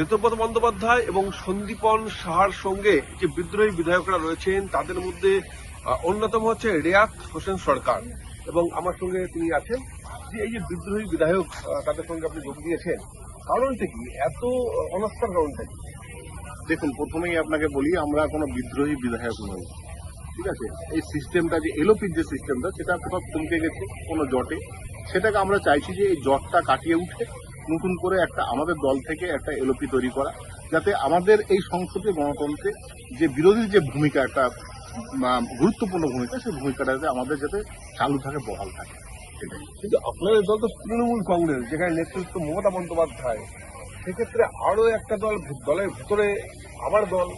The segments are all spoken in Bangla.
ঋতব্রত বন্দ্যোপাধ্যায় এবং সন্দীপন সাহার সঙ্গে যে বিদ্রোহী বিধায়করা রয়েছেন তাদের মধ্যে অন্যতম হচ্ছে রেয়াত হোসেন সরকার, এবং আমার সঙ্গে তিনি আছেন। যে এই যে বিদ্রোহী বিধায়ক তাদের সঙ্গে আপনি যোগ দিয়েছেন, কারণটা কি? এত অনাস্থার কারণটা কি? দেখুন, প্রথমেই আপনাকে বলি, আমরা কোনো বিদ্রোহী বিধায়ক নই, ঠিক আছে। এই সিস্টেমটা যে এলোপির যে সিস্টেমটা, সেটা কোথাও থমকে গেছে কোনো জটে। সেটাকে আমরা চাইছি যে এই জটটা কাটিয়ে উঠে নতুন করে একটা আমাদের দল থেকে একটা এলোপি তৈরি করা, যাতে আমাদের এই সংসদে গণতন্ত্রে যে বিরোধী যে ভূমিকা, একটা গুরুত্বপূর্ণ ভূমিকা, সেই ভূমিকাটা যাতে আমাদের যাতে চালু থাকে, বহাল থাকে, সেটাই। কিন্তু আপনাদের দল তো তৃণমূল কংগ্রেস, যেখানে নেতৃত্ব মমতা বন্দ্যোপাধ্যায়, সেক্ষেত্রে আরো একটা দলের ভেতরে আবার দল।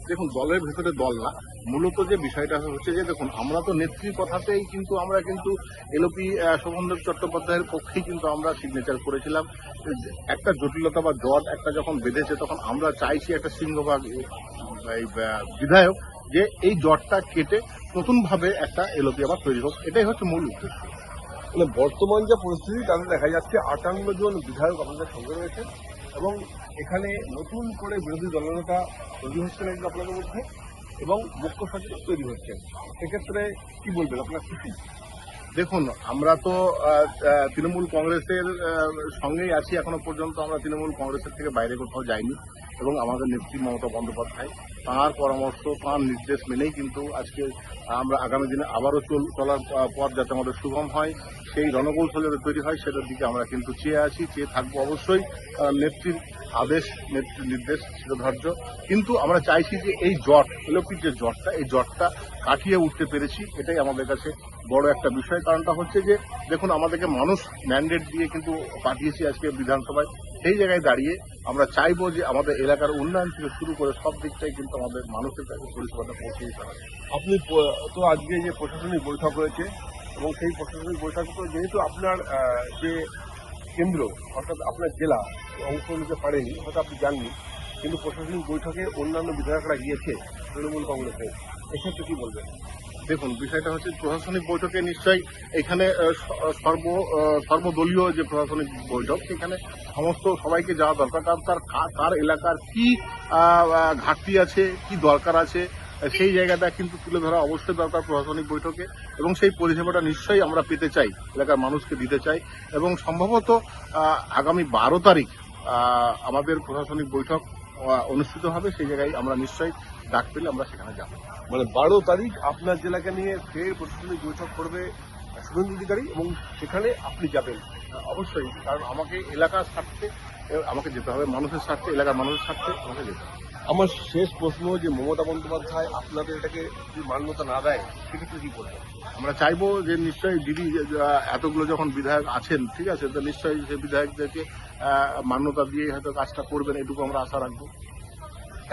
দেখুন, দলের ভেতরে দল না, মূলত যে বিষয়টা হচ্ছে যে দেখুন, আমরা তো নেত্রীর কথাতেই কিন্তু আমরা কিন্তু এলপি শোভনদেব চট্টোপাধ্যায়ের পক্ষেই কিন্তু আমরা সিগনেচার করেছিলাম। একটা জটিলতা বা জট একটা যখন বেঁধেছে, তখন আমরা চাইছি একটা সিংহভাগ বিধায়ক যে এই জটটা কেটে নতুনভাবে একটা এলপি আবার তৈরি হোক, এটাই হচ্ছে মূল উদ্দেশ্য। মানে বর্তমান যে পরিস্থিতি, তাতে দেখা যাচ্ছে 58 জন বিধায়ক আপনাদের সঙ্গে রয়েছে, এবং এখানে নতুন করে বিরোধী দলনেতা তৈরি হচ্ছে নাকি আপনাদের মধ্যে, এবং মুখ্য সচিব তৈরি হচ্ছে। সেক্ষেত্রে কি বলবেন, আপনার খুশি? দেখুন, আমরা তো তৃণমূল কংগ্রেসের সঙ্গেই আছি এখনো পর্যন্ত। আমরা তৃণমূল কংগ্রেসের থেকে বাইরে কোথাও যাইনি, এবং আমাদের নেত্রী মমতা বন্দ্যোপাধ্যায়, তাঁর পরামর্শ, তাঁর নির্দেশ মেনেই কিন্তু আজকে আমরা আগামী দিনে আবারও চলার পথ যাতে আমাদের সুগম হয়, সেই রণকৌশল যাতে তৈরি হয়, সেটার দিকে আমরা কিন্তু চেয়ে আছি, চেয়ে থাকবো অবশ্যই। নেত্রীর আদেশ, নেত্রীর নির্দেশ শিরোধার্য। কিন্তু আমরা চাইছি যে এই জট, এলোপির যে জটটা, এই জটটা কাটিয়ে উঠতে পেরেছি, এটাই আমাদের কাছে বড় একটা বিষয়। কারণটা হচ্ছে যে দেখুন, আমাদেরকে মানুষ ম্যান্ডেট দিয়ে কিন্তু পাঠিয়েছি আজকে বিধানসভায়। সেই জায়গায় দাঁড়িয়ে আমরা চাইবো যে আমাদের এলাকার উন্নয়ন থেকে শুরু করে সব দিকটাই কিন্তু আমাদের মানুষের কাছে পরিষেবাটা পৌঁছে দিতে হবে। আপনি তো আজকে যে প্রশাসনিক বৈঠক হয়েছে, এবং সেই প্রশাসনিক বৈঠক তো যেহেতু আপনার যে কেন্দ্র, অর্থাৎ আপনার জেলা অংশ নিতে পারেনি, হয়তো আপনি জাননি, কিন্তু প্রশাসনিক বৈঠকে অন্যান্য বিধায়করা গিয়েছে তৃণমূল কংগ্রেসের, এক্ষেত্রে কি বলবেন? দেখুন, বিষয়টা হচ্ছে প্রশাসনিক বৈঠকে নিশ্চয়ই এখানে সর্বদলীয় যে প্রশাসনিক বৈঠক, সেখানে সমস্ত সবাইকে যাওয়া দরকার, কারণ কার এলাকার কি ঘাটতি আছে, কি দরকার আছে, সেই জায়গাটা কিন্তু তুলে ধরা অবশ্যই দরকার প্রশাসনিক বৈঠকে, এবং সেই পরিষেবাটা নিশ্চয়ই আমরা পেতে চাই, এলাকার মানুষকে দিতে চাই। এবং সম্ভবত আগামী 12 তারিখ আমাদের প্রশাসনিক বৈঠক অনুষ্ঠিত হবে, সেই জায়গায় আমরা নিশ্চয়ই ডাক পেলে আমরা সেখানে যাব। মানে 12 তারিখ আপনার জেলাকে নিয়ে ফের প্রশাসনিক বৈঠক করবে শুভেন্দু অধিকারী, এবং সেখানে আপনি যাবেন? অবশ্যই, কারণ আমাকে এলাকার স্বার্থে আমাকে যেতে হবে, মানুষের স্বার্থে, এলাকার মানুষের স্বার্থে আমাকে যেতে হবে। আমার শেষ প্রশ্ন, যে মমতা বন্দ্যোপাধ্যায় আপনাদের এটাকে যদি মান্যতা না দেয়, সেক্ষেত্রে কি করবেন? আমরা চাইবো যে নিশ্চয়ই দিদি এতগুলো যখন বিধায়ক আছেন, ঠিক আছে, তো নিশ্চয়ই সেই বিধায়কদেরকে মান্যতা দিয়ে হয়তো কাজটা করবেন, এটুকু আমরা আশা রাখবো।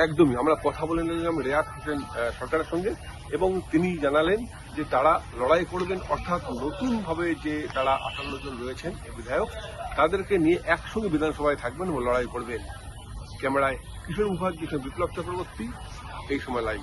একদমই। আমরা কথা বলে নিলাম রেয়াত হোসেন সরকারের সঙ্গে, এবং তিনি জানালেন যে তারা লড়াই করবেন, অর্থাৎ নতুনভাবে যে তারা 58 জন রয়েছেন বিধায়ক, তাদেরকে নিয়ে একসঙ্গে বিধানসভায় থাকবেন এবং লড়াই করবেন। ক্যামেরায় কিশোর মুখার্জি, বিপ্লব চক্রবর্তী, এই সময় লাইভ।